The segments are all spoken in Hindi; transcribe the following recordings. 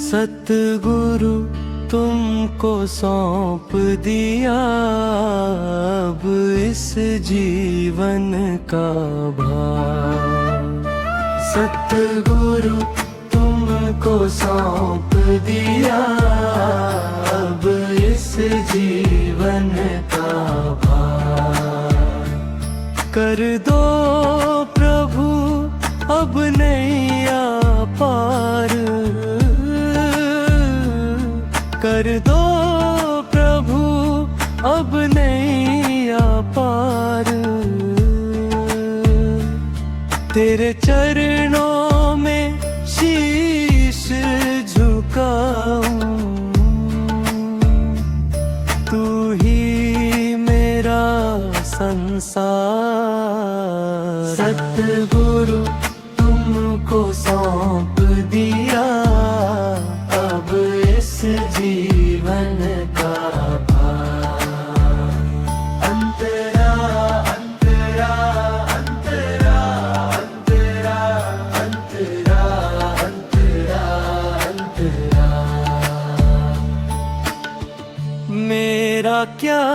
सतगुरु तुमको सौंप दिया अब इस जीवन का भार। सतगुरु तुमको सौंप दिया अब इस जीवन का भार। कर दो प्रभु अब नैया पार, कर दो प्रभु अब नैया पार। तेरे चरणों में शीश झुकाऊं, तू ही मेरा संसार। सतगुरु तुमको सौंप दिया अब इस जीवन का भार। अंतरा अंतरा अंतरा अंतरा अंतरा अंतरा अंतरा। मेरा क्या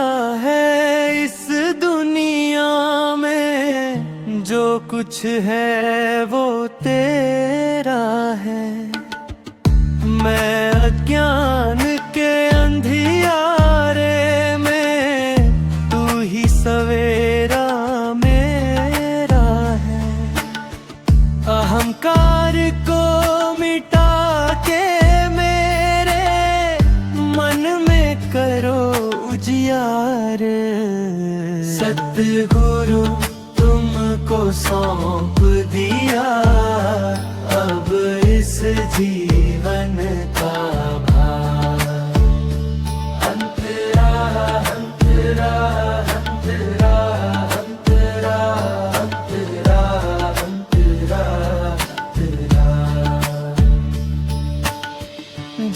है इस दुनिया में, जो कुछ है वो तेरा है। मैं अज्ञान के अंधियारे में, तू ही सवेरा मेरा है। अहंकार को मिटा के मेरे मन में करो उजियार। सतगुरु तुमको सौंप दिया अब इस जीवन का भार। अंतरा अंतरा अंतरा अंतरा अंतरा अंतरा अंतरा।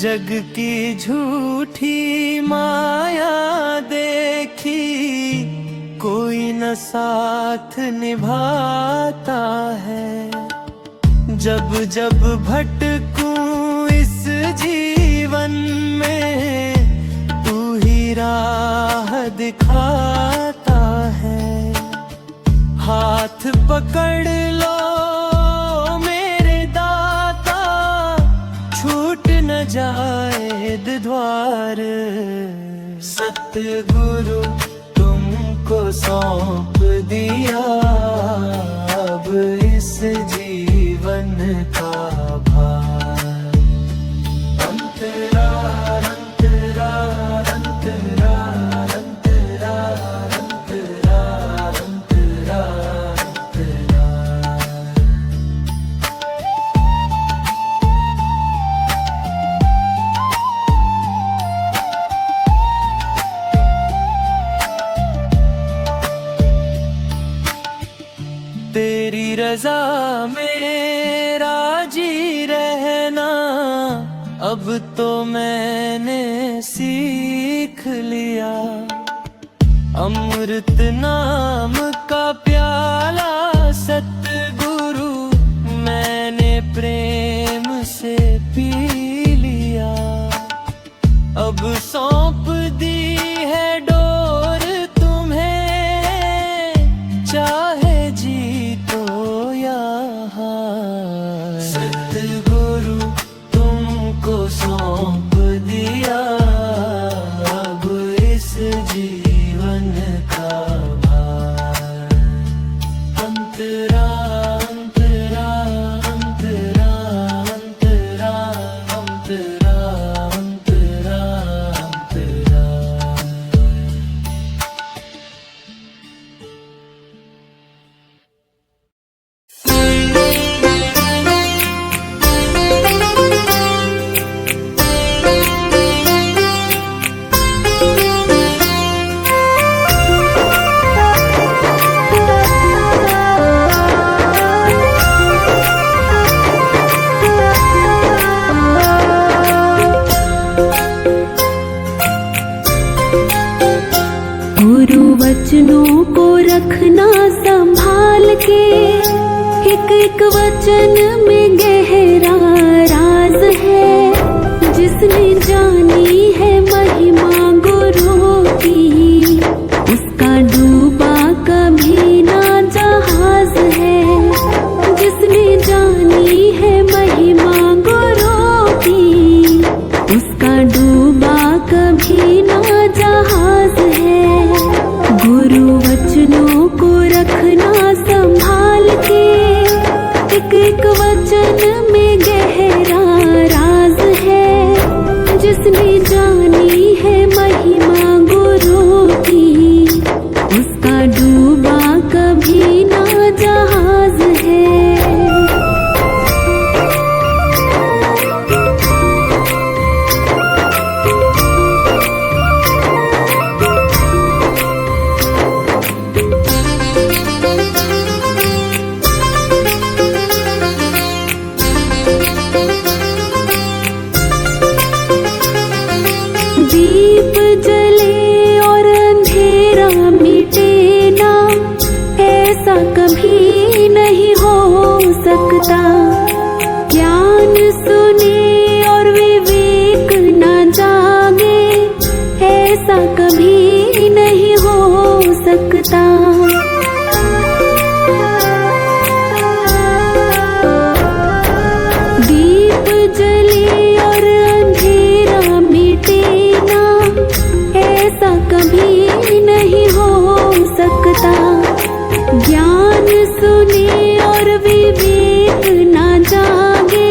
जग की झूठी माया देखी, कोई न साथ निभाता है। जब जब भटकूं इस जीवन में, तू ही राह दिखाता है। हाथ पकड़ लो मेरे दाता, छूट न जाए द्वार। सतगुरु तुमको सौंप दिया अब इस जीवन का भार। अंतरा अंतरा अंतरा अंतरा अंतरा अंतरा अंतरा। तेरी रजा में राजी रहना अब तो मैंने सीख लिया। अमृत नाम का प्याला सतगुरु मैंने प्रेम से पी लिया। अब सौंप दी है डोर तुम्हें, चाहे जीतो या हार। सतगुरु तुमको सौंप दिया अब इस जीवन का भार। अंतरा अंतरा अंतरा अंतरा अंतरा अंतरा अंतरा। गुरु वचनों को रखना संभाल के, एक एक वचन में गहरा राज है। सकता। ज्ञान सुने और विवेक न जागे, ऐसा कभी नहीं हो सकता। दीप जले और अंधेरा मिटे ना, ऐसा कभी नहीं हो सकता। ज्ञान सुने और विवेक न जागे,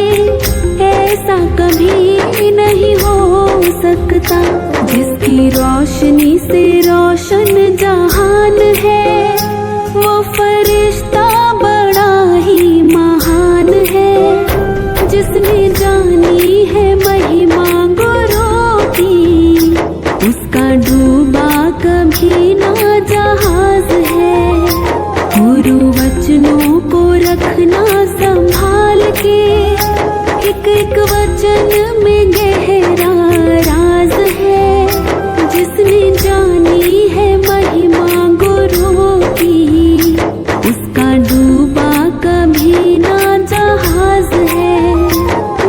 ऐसा कभी नहीं हो सकता। जिसकी रोशनी से रोशन जहान है, वो फरिश्ता बड़ा ही महान है। जिसने जानी है महिमा गुरु की, उसका डूबा कभी ना जहाज है। गुरु वचनों को रखना संभाल के, एक एक वचन में गहरा राज है। जिसने जानी है महिमा गुरु की, उसका डूबा कभी ना जहाज है।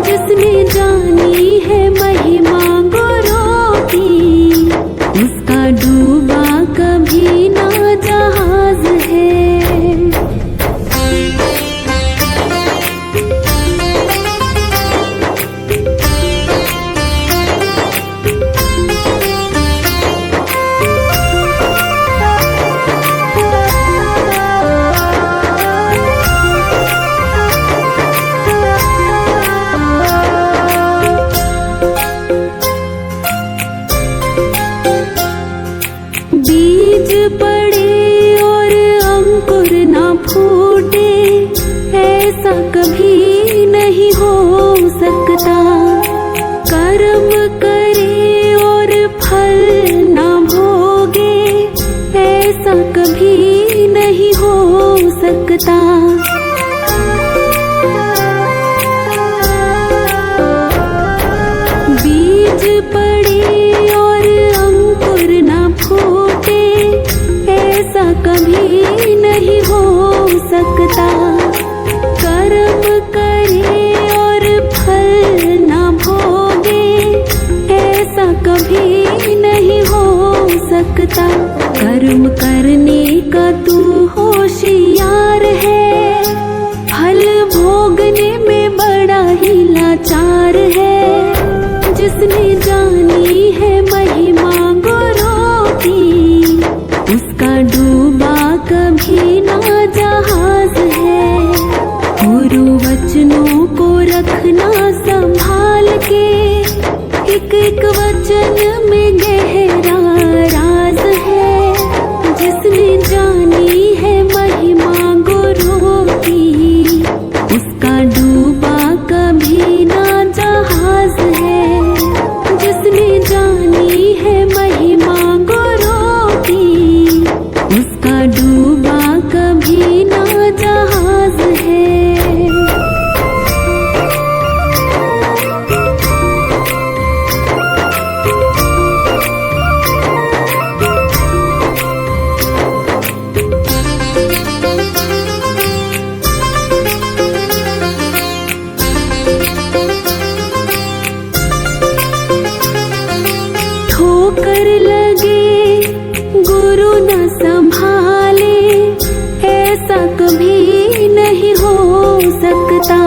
जिसने जानी है महिमा गुरु की, उसका डूबा कभी ना जहाज है। बीज पड़े और अंकुर ना फूटे, ऐसा कभी नहीं हो सकता। कर्म करे और फल ना भोगे, ऐसा कभी नहीं हो सकता। बीज पड़े और अंकुर ना फूटे, ऐसा कभी नहीं हो सकता। कर्म करे और फल ना भोगे, ऐसा कभी नहीं हो सकता। कर्म करने का तू होशियार है, फल भोगने में बड़ा ही लाचार है। जिसने जानी है महिमा गुरु की, उसका डूबा कभी ना जहाज है। गुरु वचनों को रखना संभाल के, एक एक वचन में गहरा राज है। जिसने जानी है महिमा गुरु की, उसका डूबा कभी ना जहाज है। जिसने जानी है महिमा गुरु की, उसका डूबा कभी ना जहाज है। ठोकर लगे गुरु न संभाले, ऐसा कभी नहीं हो सकता।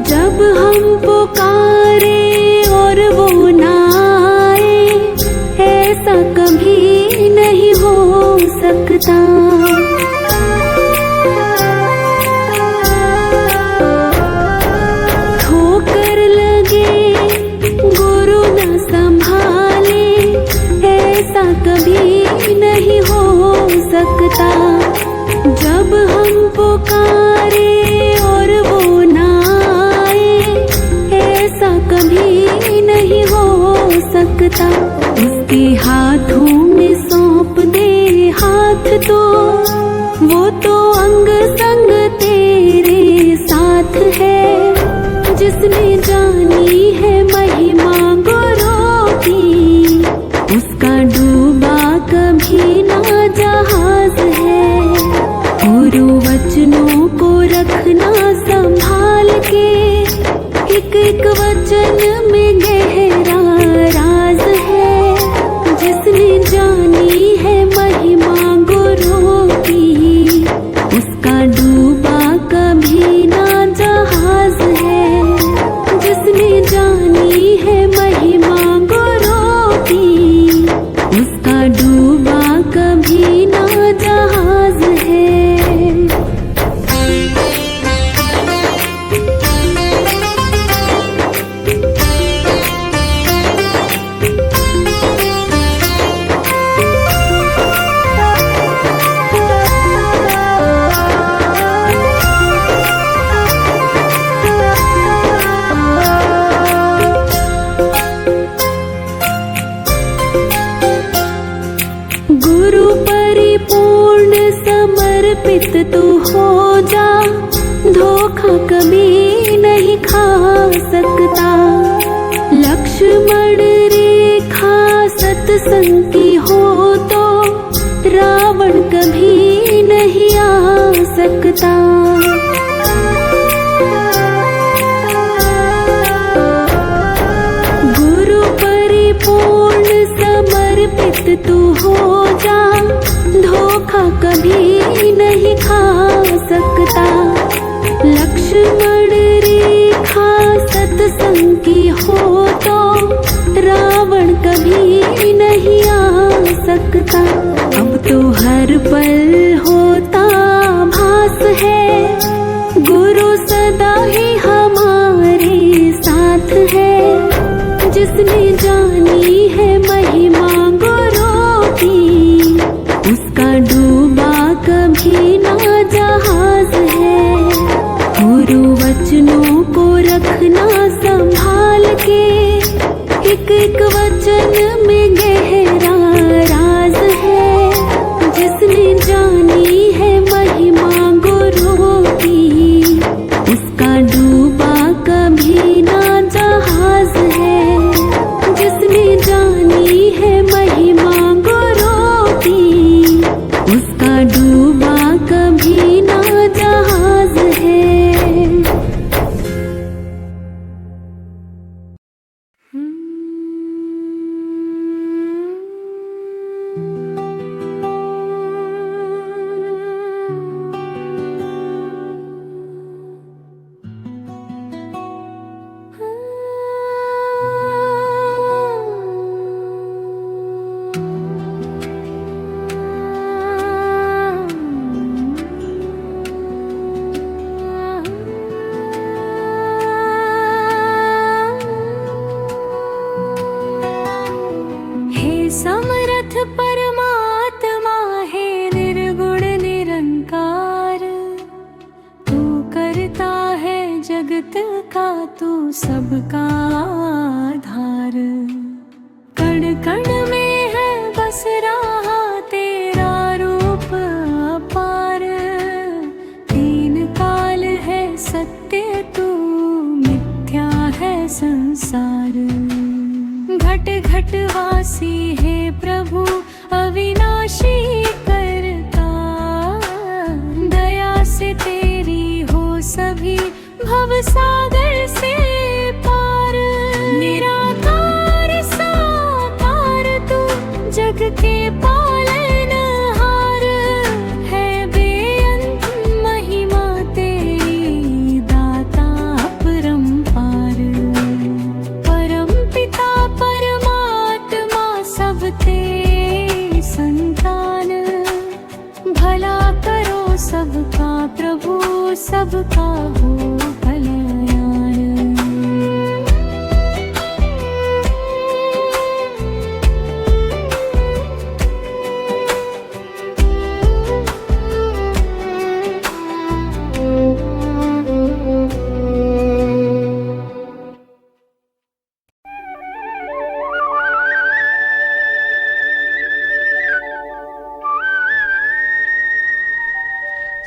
जब हम पुकारे और वो ना आए, ऐसा कभी नहीं हो सकता। ठोकर लगे गुरु न संभाले, ऐसा कभी नहीं हो सकता। जब हम पुकारे और वो ना आए, ऐसा कभी नहीं हो सकता। उसके हाथों में सौंप दे हाथ तो, वो तो अंग संग तेरे साथ है। जिसने जानी है महिमा गुरु की, उसका डूबा कभी ना जहाज है। गुरु वचनों को रखना सब वचन में गहरा राज है, जिसने जानी है महिमा गुरु की, उसका डूबा कभी ना जहाज है। जिसने जानी है महिमा गुरु की, उसका डूबा कभी ना जहाज है। गुरु परिपूर्ण समर्पित तू हो जा, धोखा कभी नहीं खा सकता। लक्ष्मण रेखा सत्संग की हो तो रावण कभी नहीं आ सकता। गुरु परिपूर्ण समर्पित तू हो जा, धोखा कभी नहीं खा सकता। लक्ष्मण रेखा सत्संग की हो तो रावण कभी नहीं आ सकता। अब तो हर पल होता भास है, गुरु सदा ही हमारे साथ है। जिसने जानी है महिमा गुरु की, उसका डूबा कभी ना जहाज है। गुरु वचनों को रखना संभाल के, एक एक वचन में गहरा राज है। जिसने जानी है महिमा गुरु की, उसका डूबा कभी ना जहाज है। जिसने जानी है महिमा गुरु की, उसका डूबा कभी ना जहाज है। समरथ परमात्मा है निर्गुण निरंकार, तू करता है जगत का तू सबका आधार। कण कण में है बस रहा तेरा रूप अपार, तीन काल है सत्य तू मिथ्या है संसार। घट घट वासी है प्रभु अविनाशी करता, दया से तेरी हो सभी भव सागर से पार। निराकार साकार तू जग के पालनहार, है बेअंत महिमा तेरी दाता अपरंपार। परम पिता परमात्मा सब तेरे संतान, भला करो सबका प्रभु सबका हो कल्याण।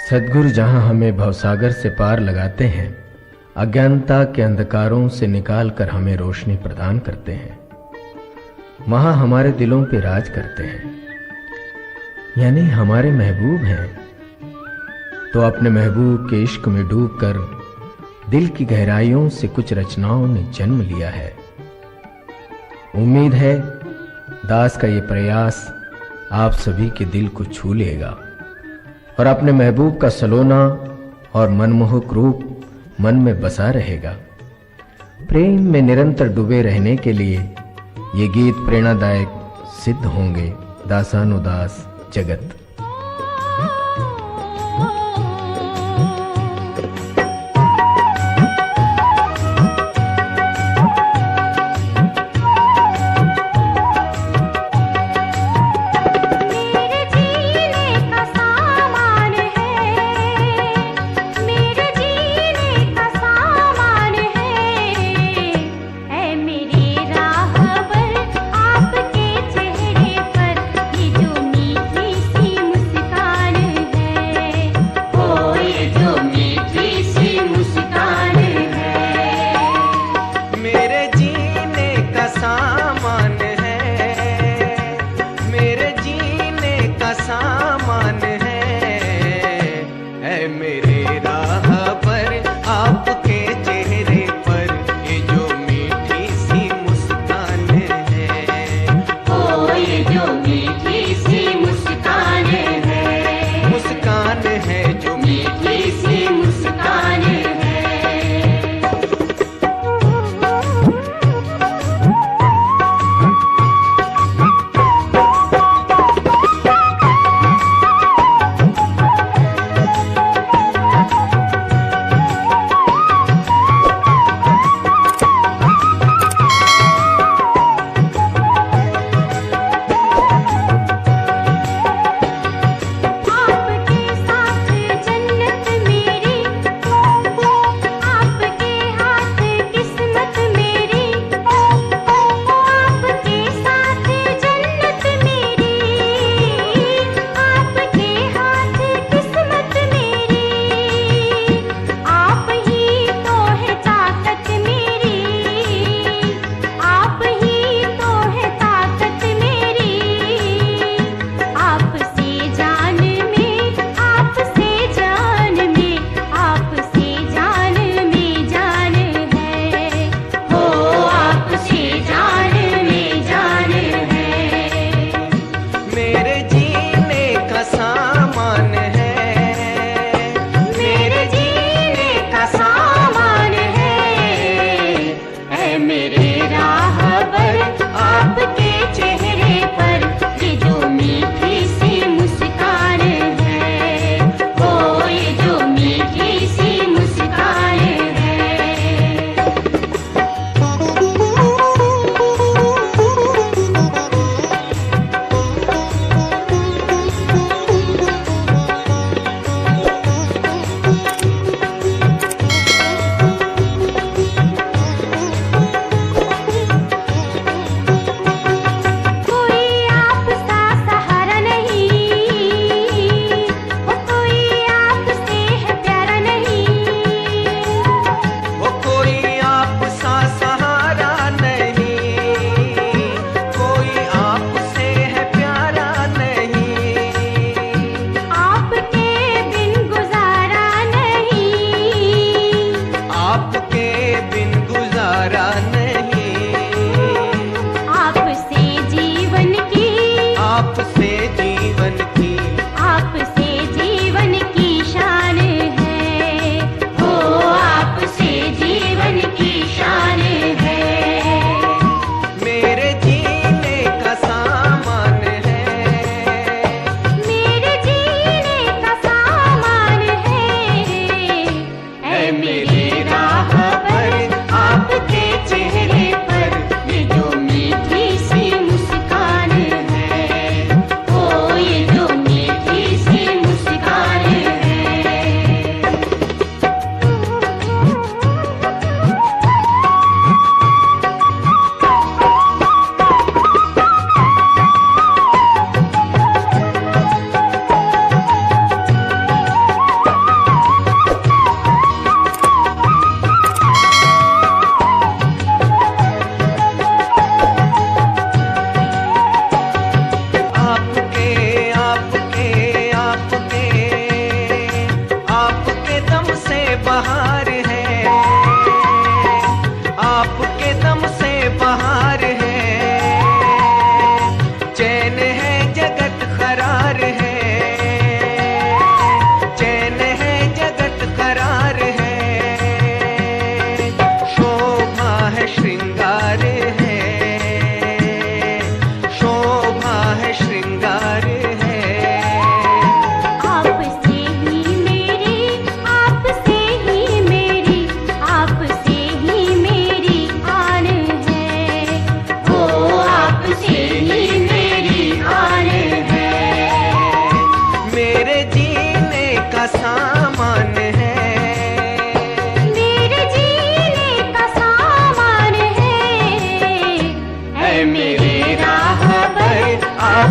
सद्गुरु जहाँ हमें भवसागर से पार लगाते हैं, अज्ञानता के अंधकारों से निकालकर हमें रोशनी प्रदान करते हैं, वहाँ हमारे दिलों पे राज करते हैं, यानी हमारे महबूब हैं। तो अपने महबूब के इश्क में डूबकर दिल की गहराइयों से कुछ रचनाओं ने जन्म लिया है। उम्मीद है दास का ये प्रयास आप सभी के दिल को छू लेगा और अपने महबूब का सलोना और मनमोहक रूप मन में बसा रहेगा। प्रेम में निरंतर डूबे रहने के लिए ये गीत प्रेरणादायक सिद्ध होंगे। दासानुदास जगत। आपके चेहरे पर ये जो मीठी सी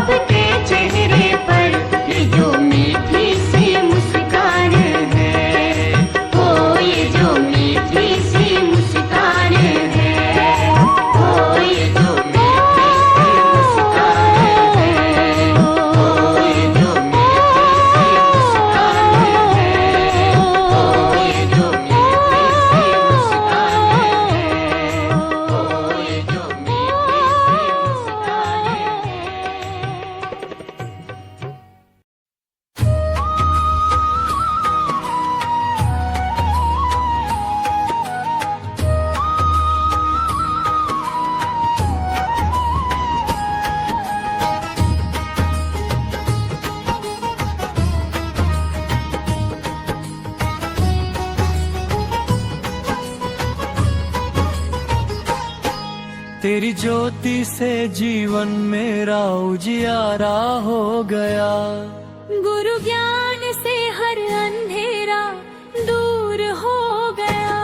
आपके चेहरे पर ये जो मीठी सी मुस्कान है, ओ ये जो मीठी सी मुस्कान है, ओ ये जो मीठी सी मुस्कान है, ओ ये जो मीठी सी मुस्कान है, ओ ये जो मीठी सी मुस्कान है, ओ ये जो मीठी सी मुस्कान है। तेरी ज्योति से जीवन मेरा उजियारा हो गया। गुरु ज्ञान से हर अंधेरा दूर हो गया।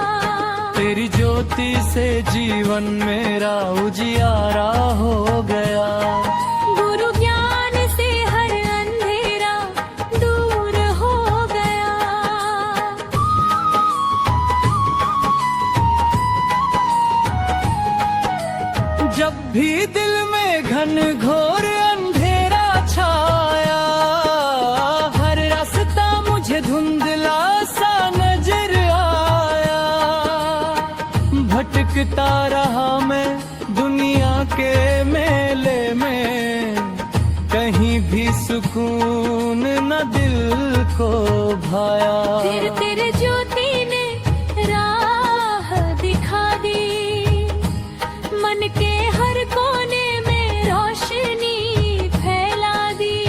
तेरी ज्योति से जीवन मेरा उजियारा हो गया। गुरु ज्ञान से हर अंधेरा दूर हो गया। जब भी दिल में घन घोर अंधेरा छाया, हर रास्ता मुझे धुंधला सा नजर आया। भटकता रहा मैं दुनिया के मेले में, कहीं भी सुकून न दिल को भाया। फिर तेरे ज्योति ने राह दिखा दी, मन के हर कोने में रोशनी फैला दी।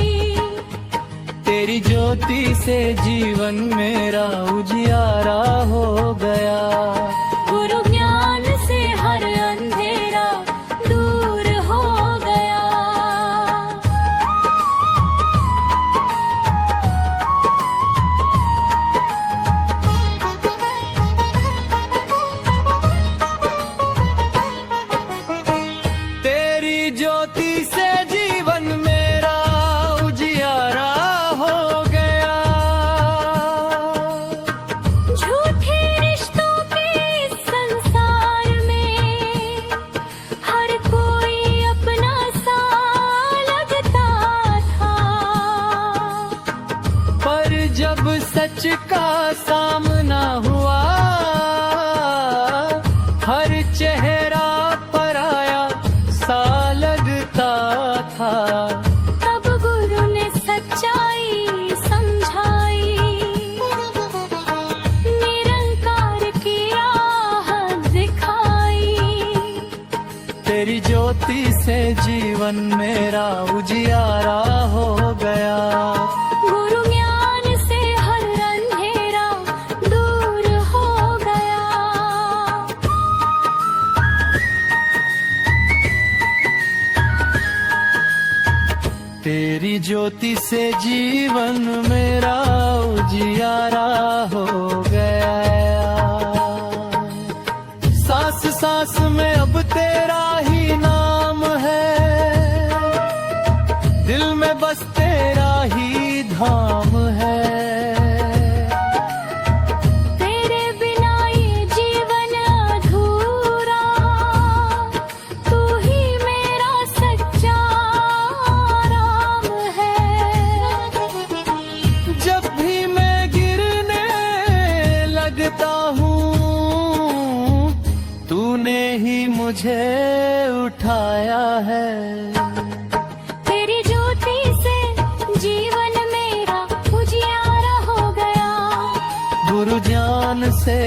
तेरी ज्योति से जीवन मेरा उजियारा हो गया। गुरु ज्ञान से हर अंधेरा दूर हो गया। तेरी ज्योति से जीवन मेरा उजियारा हो गया। झूठे रिश्तों के इस संसार में हर कोई अपना सा लगता था, पर जब सच का सामना हुआ, हर चेहरा पराया सा लगता था। तब गुरु ने सच्चाई समझाई, निरंकार की राह दिखाई। तेरी ज्योति से जीवन मेरा उजियारा हो गया। गुरु ज्ञान से हर अंधेरा दूर हो गया। तेरी ज्योति से जीवन मेरा उजियारा हो गया। सांस सांस में अब तेरा ही नाम है, दिल में बस तेरा ही धाम है। तेरे बिना ये जीवन अधूरा, तू ही मेरा सच्चा राम है। जब भी मैं गिरने लगता हूँ, तूने ही मुझे उठाया है। तेरी ज्योति से जीवन मेरा उजियारा हो गया। गुरु ज्ञान से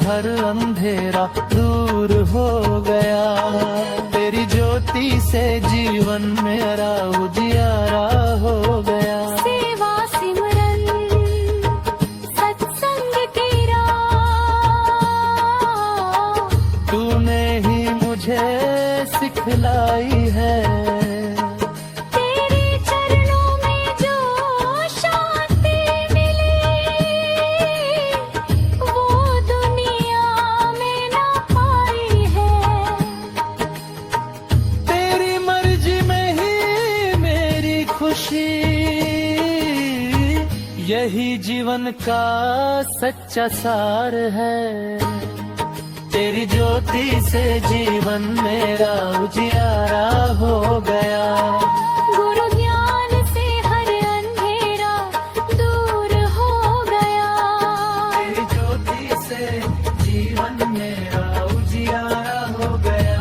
हर अंधेरा दूर हो गया। तेरी ज्योति से जीवन मेरा उजियारा हो गया। सेवा सिमरन सत्संग की राह, तूने ही मुझे सिखलाई है। तेरे चरणों में जो शांति मिली, वो दुनिया में ना पाई है। तेरी मर्जी में ही मेरी जीवन का सच्चा सार है। तेरी ज्योति से जीवन मेरा उजियारा हो गया। गुरु ज्ञान से हर अंधेरा दूर हो गया। तेरी ज्योति से जीवन मेरा उजियारा हो गया।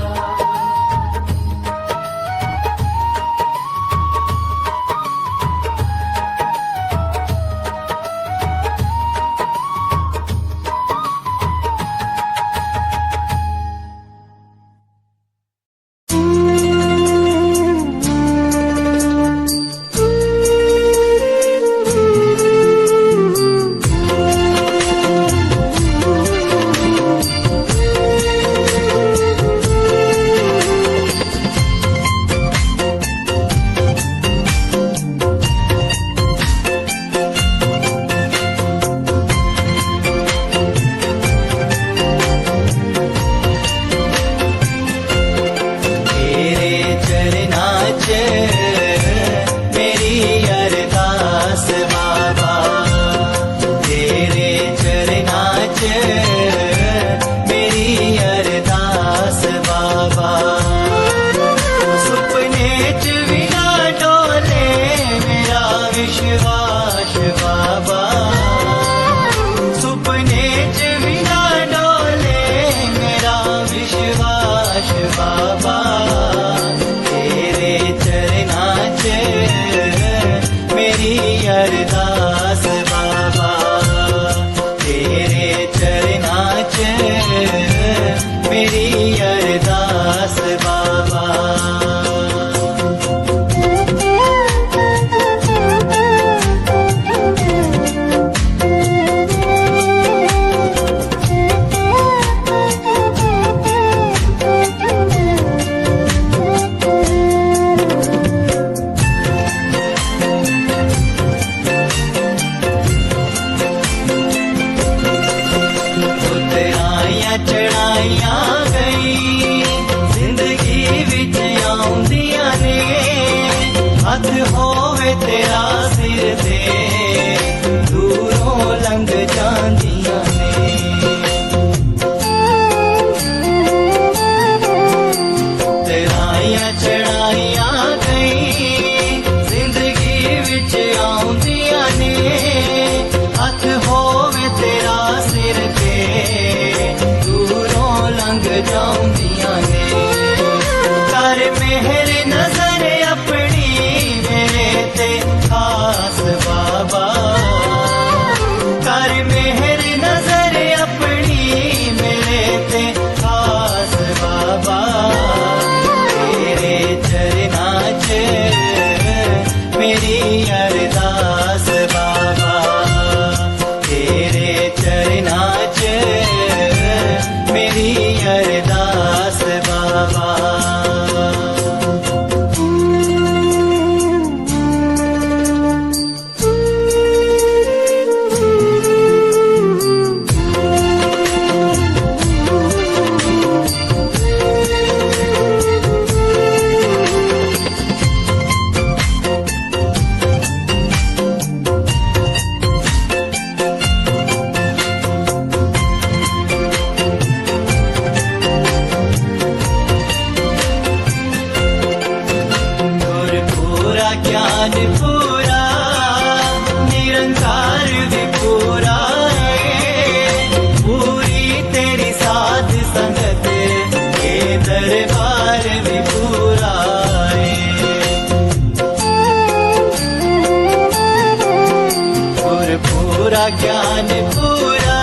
ज्ञान पूरा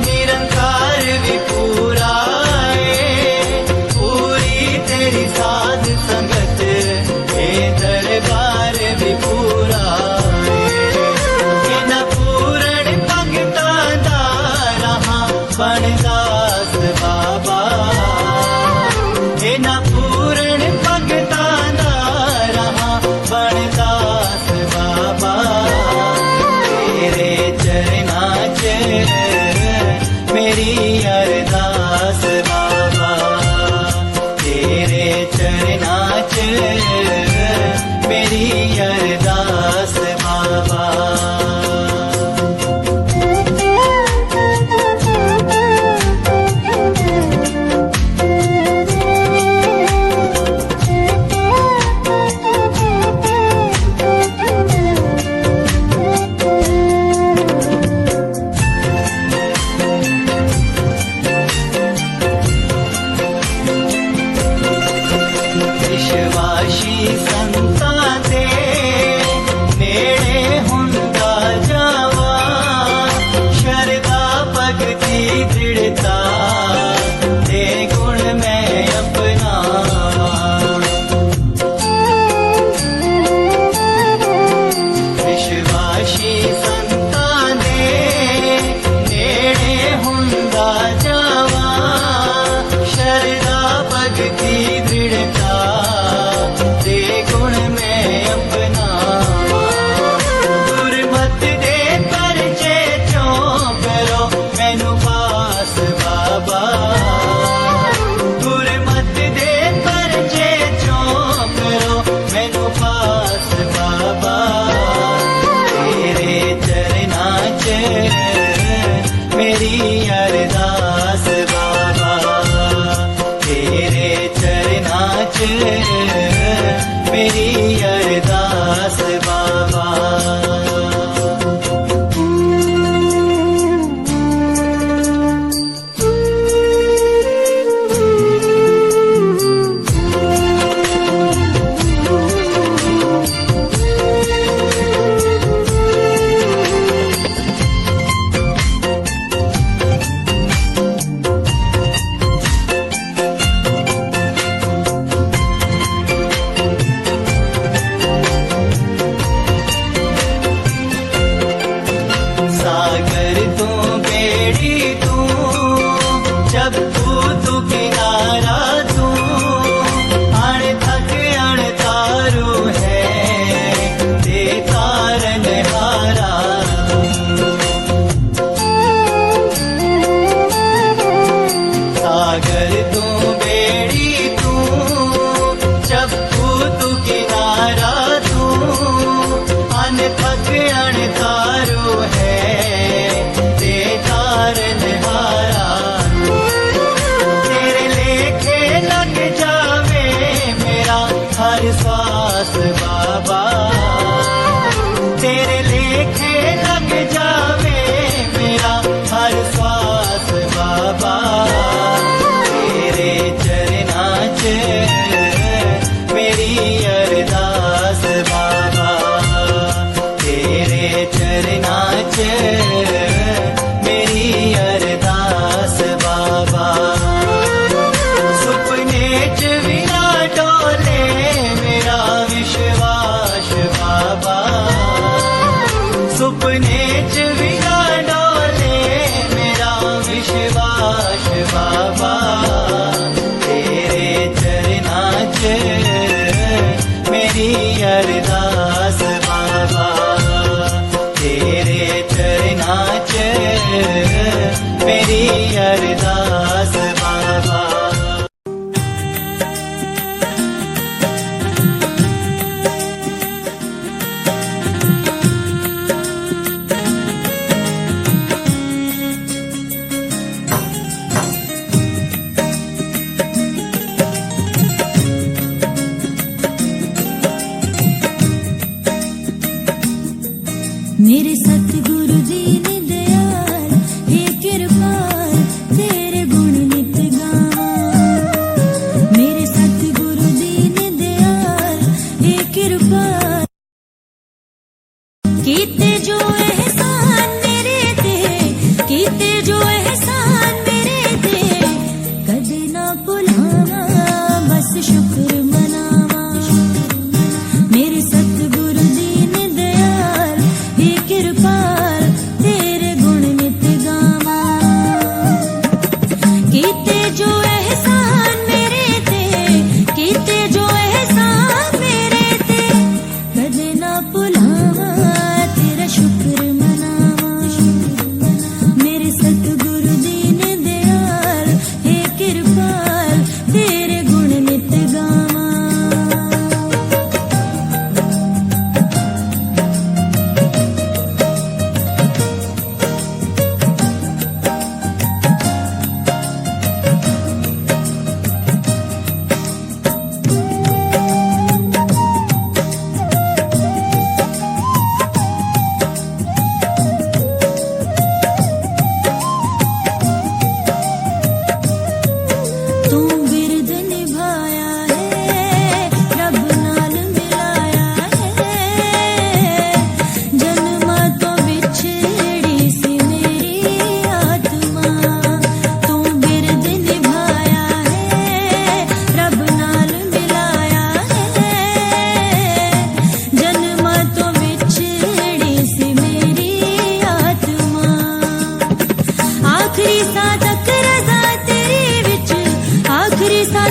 निरंकार भी पूरा पूरी तेरी साध संगत हे दरबार भी पूरा न पूरण भगता दा रहा बनदास बाबा न पूरण भगता दा रहा बनदास बाबा तेरे चरण ਵਿਸ਼ਵਾਸੀ ਸੰਤਾਂ ਦੇ ਨੇੜੇ ਹੁੰਦਾ ਜਾਵਾਂ ਸ਼ਰਧਾ ਭਗਤੀ ਦ੍ਰਿੜਤਾ ਦੇ ਗੁਣ ਮੈਂ ਅਪਨਾਵਾਂ ਵਿਸ਼ਵਾਸੀ ਸੰਤਾਂ ਦੇ ਨੇੜੇ ਹੁੰਦਾ ਜਾਵਾਂ ਸ਼ਰਧਾ ਭਗਤੀ ਦ੍ਰਿੜਤਾ ਦੇ ਗੁਣ ਮੈਂ ਅਪਨਾਵਾਂ ਗੁਰਮਤਿ ਦੇ ਪਰਚੇ ਚੋਂ ਕਰੋ ਮੈਨੂੰ ਪਾਸ ਬਾਬਾ ਗੁਰਮਤਿ ਦੇ ਪਰਚੇ ਚੋਂ ਕਰੋ ਮੈਨੂੰ ਪਾਸ ਬਾਬਾ ਤੇਰੇ ਚਰਨਾਂ 'ਚ ਮੇਰੀ ਅਰਦਾਸ ਬਾਬਾ ਤੇਰੇ ਚਰਨਾਂ 'ਚ ਮੇਰੀ ਅਰਦਾਸ ਬਾਬਾ सागर तू बेड़ी तू जब तू किनारा तू अण थक अण तारू है ते तारन हारा सागर तू बेड़ी तू जब तू किनारा तू अन थक अण तारू है ते तारन हारा तेरे लेखे लग जावे मेरा हर सांस बाबा तेरे लेखे लग जावे मेरा हर सांस बाबा तेरे चरਨਾਂ 'ਚ मेरी अरदास बाबा तेरे चरਨਾਂ 'ਚ मेरी अरदास बाबा सुपने 'ਚ भी ना डोले मेरा विश्वास बाबा सुपने 'ਚ भी ना डोले मेरा विश्वास बाबा तेरे चरਨਾਂ 'ਚ मेरी अरदास बाबा तेरे चरਨਾਂ 'ਚ मेरी अरदास बाबा मेरे सतगुरु जी ने दयाल हे कृपाल तेरे गुण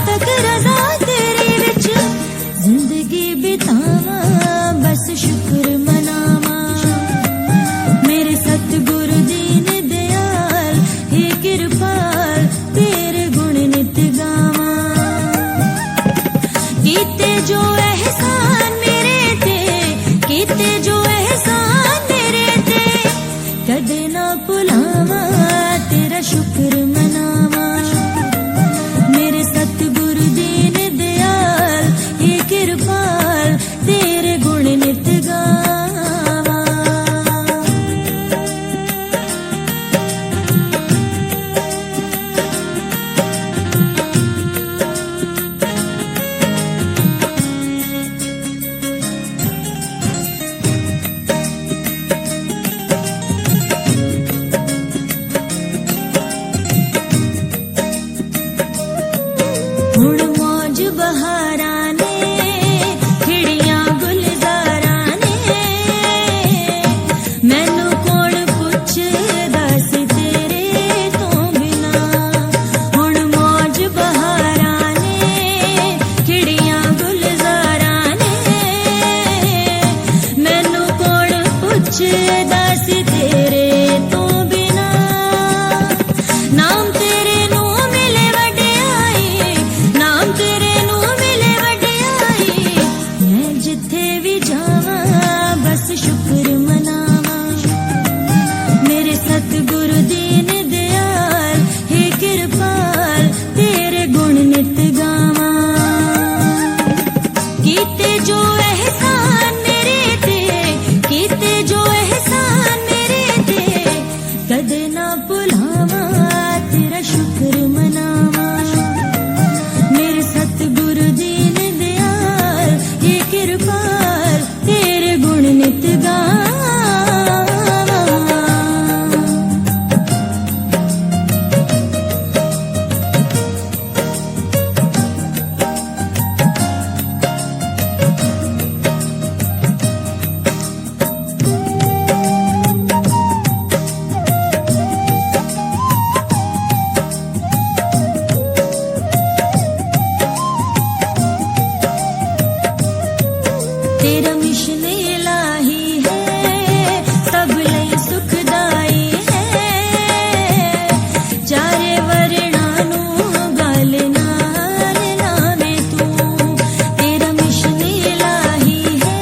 तक रजा तेरे विच जिंदगी बितावा बस शुक्र मनावा मेरे सतगुरु दीन दयाल हे कृपाल तेरे गुण नित गावा कीते जो एहसान मेरे ते कीते जो एहसान मेरे ते कदे ना भुलावा तेरा शुक्र मनावा मेरे सतगुरु दीन दयाल हे कृपाल तेरे गुण नित गावा हुण मौज बहारा ने खिड़ियां गुलजारा ने मैनू कौन पुछदा सी तेरे तो बिना हुण मौज बहारा ने खिड़ियां गुलजारा ने मैनू कौन पुछदा सी तेरे तो बिना नाम तेरे नू मिले वड्याई नाम तेरे नू मिले वड्याई मैं जिथे भी जावा बस शुक्र मनावा मेरे सतगुरु दीन दयाल हे कृपाल तेरे गुण नित गावा कीते जो एहसान मेरे ते कीते जो एहसान मेरे ते कदे ना भुलावा तेरा शुक्र मनावा मेरे सतगुरु दीन दयाल हे कृपाल तेरे गुण नित गावा तेरा मिशन इलाही है सब लई सुखदाई है चारे वर्णा नू गल नाल लावे तू तेरा मिशन इलाही है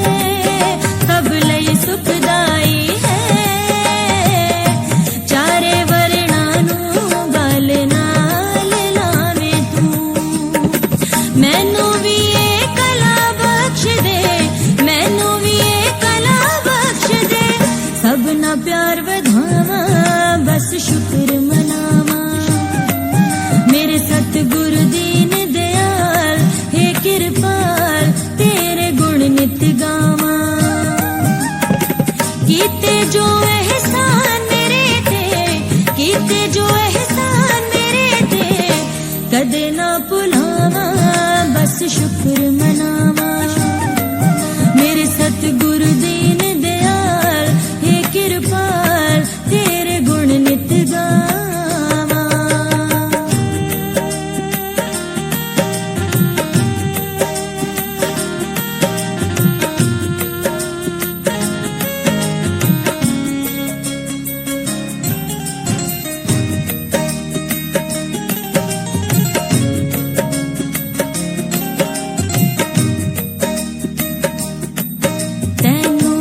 सब लई सुखदाई है चारे वर्णा नू गल नाल लावे तू मैनू भी ये कला बख्श दे मैनू भी ये कला बख्श दे सबना प्यार वधावा बस शुक्र मनावा मेरे सतगुरु दीन दयाल हे कृपाल तेरे गुण नित गावा कीते जो एहसान मेरे ते कीते जो एहसान मेरे ते कदे ना भुलावा बस शुक्र मनावा मेरे सतगुरु दीन दयाल हे कृपाल तेरे गुण नित गावा तैनू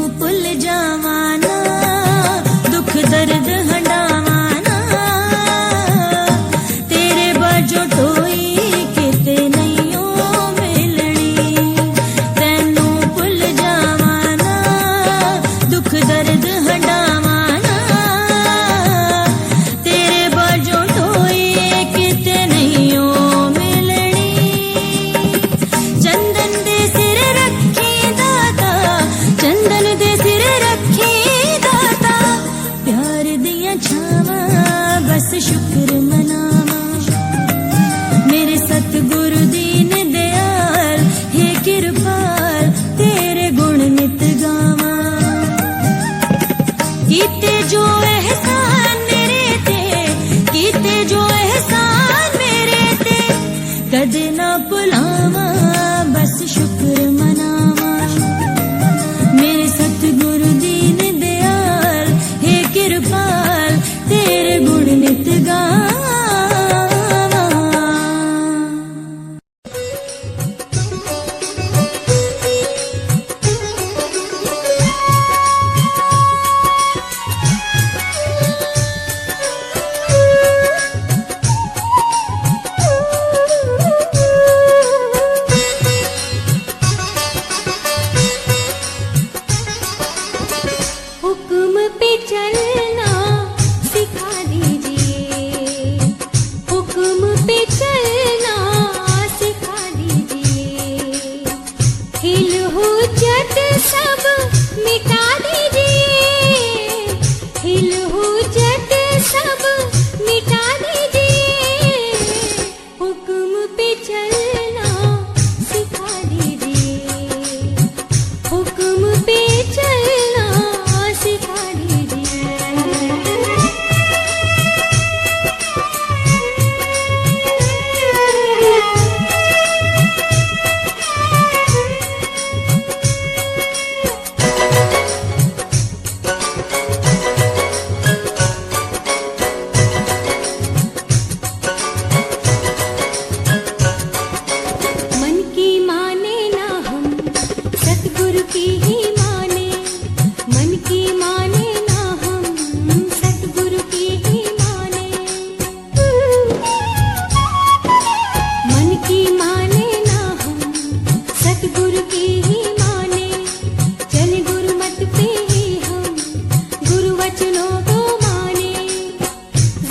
कद ना भुलावा बस शुक्र मनावा मेरे सतगुरु दीन दयाल हे कृपाल तेरे गुण नित गावा। हुक्म पे चलना सिखा दीजिए, हुक्म पे चलना सिखा दीजिए, हिल हुज्जत सब मिटा दीजिए, हिल हुज्जत सब मिटा दीजिए, हुक्म पे चलना सिखा दीजिए, हुक्म पे चलना सिखा दीजिए। मन की माने ना हम सतगुरु की ही माने, मन की माने ना हम सतगुरु की ही माने, मन की माने ना हम सतगुरु की ही माने, चले गुरु मत पे ही हम गुरु वचनों को माने,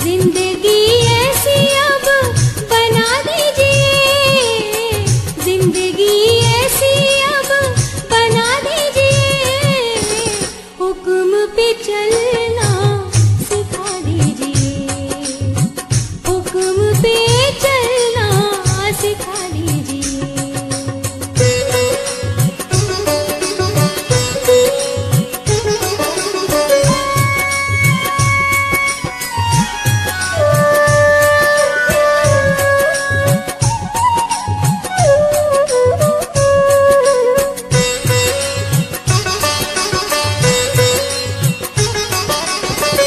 जिंदगी ऐसी अब बना दीजिए, जिंदगी ऐसी अब बना दीजिए, हुक्म पे चलना सिखा दीजिए, हुक्म पे चलना सिखा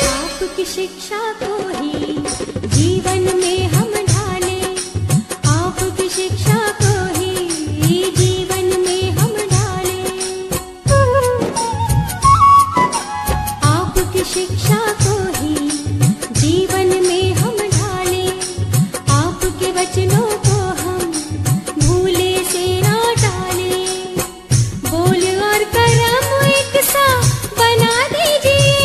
आपकी शिक्षा को ही जीवन में हम ढाले, आपकी शिक्षा को ही जीवन में हम ढाले, आपकी शिक्षा को ही जीवन में हम ढाले, आपके वचनों को हम भूले से ना टाले, बोल और कर्म एक सा बना दीजिए,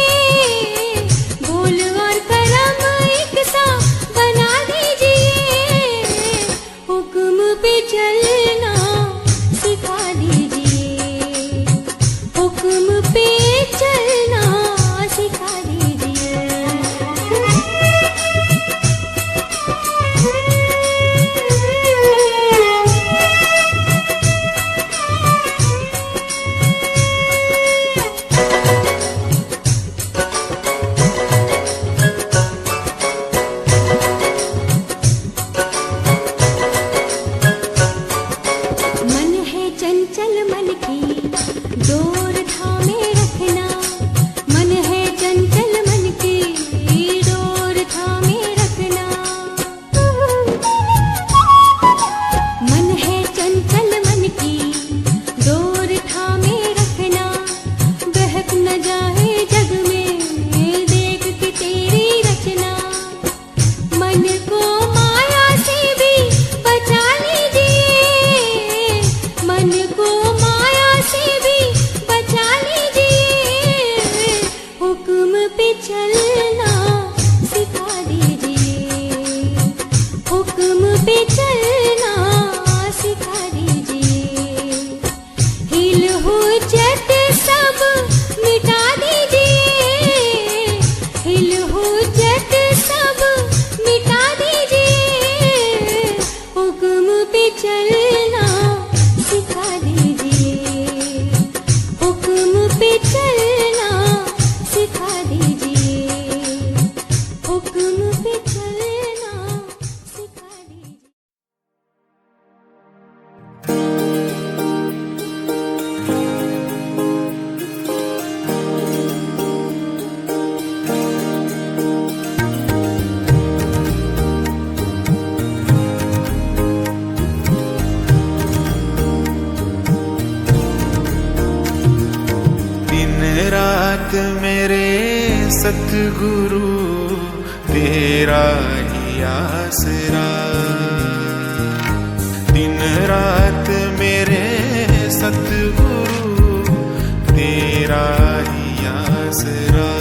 बोल और कर्म एक सा बना दीजिए, हुक्म पे चलना सिखा दीजिए, हुक्म पे चलना सिखा दीजिए। मन है चंचल मन की डोर थामे रखना, मन है चंचल मन की डोर थामे रखना, मन है चंचल मन की डोर थामे रखना, बहक न जाए जग में देख के तेरी रचना, मन को माया से भी बचा लीजिए, मन को माया से भी बचा लीजिए, हुक्म पे चलना सिखा दीजिए, हुक्म पे चलना सिखा दीजिए, हिल हुज्जत सब मिटा दीजिए, हिल हुज्जत सब मिटा दीजिए, हुक्म पे चलना सिखा दीजिए, हुक्म पे चलना सिखा दीजिए, हुक्म पे चलना सिखा दीजिए। मेरे सतगुरु तेरा ही आसरा, दिन रात मेरे सतगुरु तेरा ही आसरा।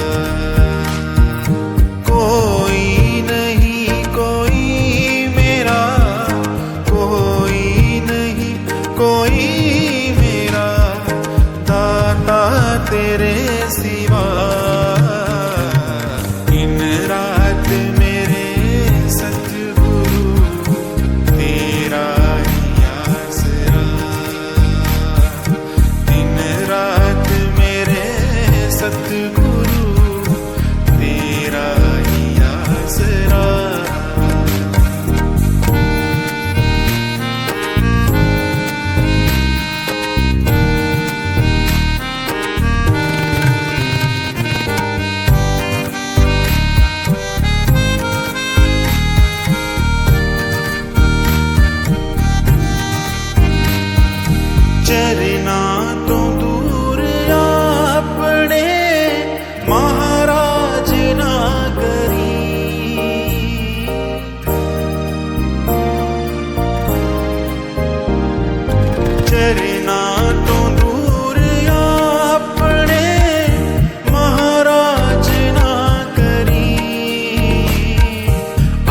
कोई नहीं कोई मेरा, कोई नहीं कोई मेरा, दाता तेरे सिवा। दिन रात मेरे सतगुरु तेरा ही आसरा, दिन रात मेरे सतगुरु तेरा ही आसरा। चरना तो दूर अपने महाराज ना करी, चरना तो दूर अपने महाराज ना करी,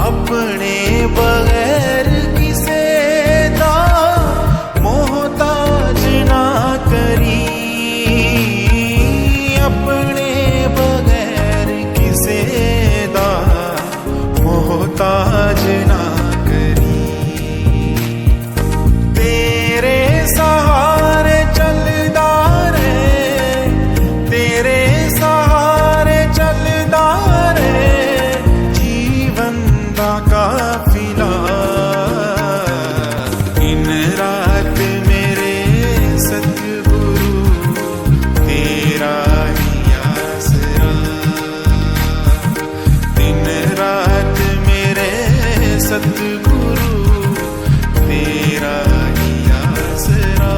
अपने बगैर किसे दा मोहताज ना करी, अपने बगैर किसे दा मोहताज ना करी। तेरे सहारे चलदा रे, तेरे सहारे चलदा रे, जीवन दा काफिला। दिन रात मेरे सतगुरु तेरा ही आसरा, दिन रात मेरे सतगुरु तेरा ही आसरा।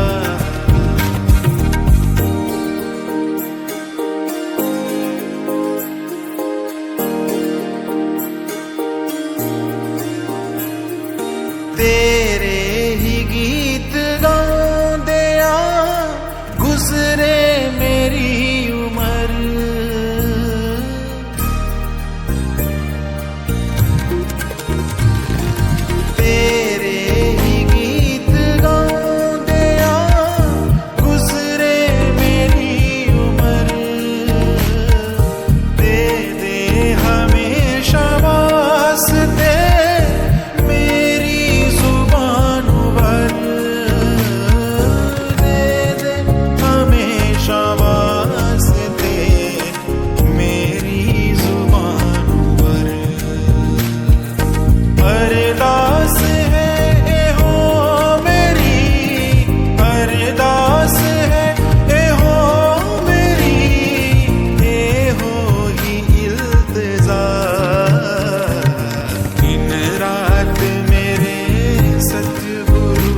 तेरे ही गीत गाउंदिया गुजरे मेरी उमर, तेरे ही गीत गाउंदिया गुजरे मेरी उमर। दे दे हमेशा वास्ते मेरी जुबान भर, दे दे हमेशा वास्ते मेरी जुबान भर। अरदास है ए हो मेरी, अरदास है ए हो मेरी, ए हो ही इल्तिजा। दिन रात मेरे सतगुरु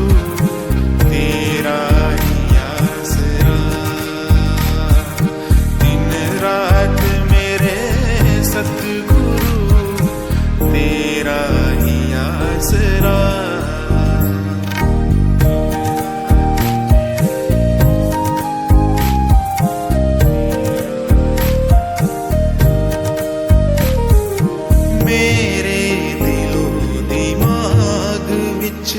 तेरा ही आसरा, दिन रात मेरे सतगुरु तेरा ही आसरा। मेरे दिलो दिमाग विच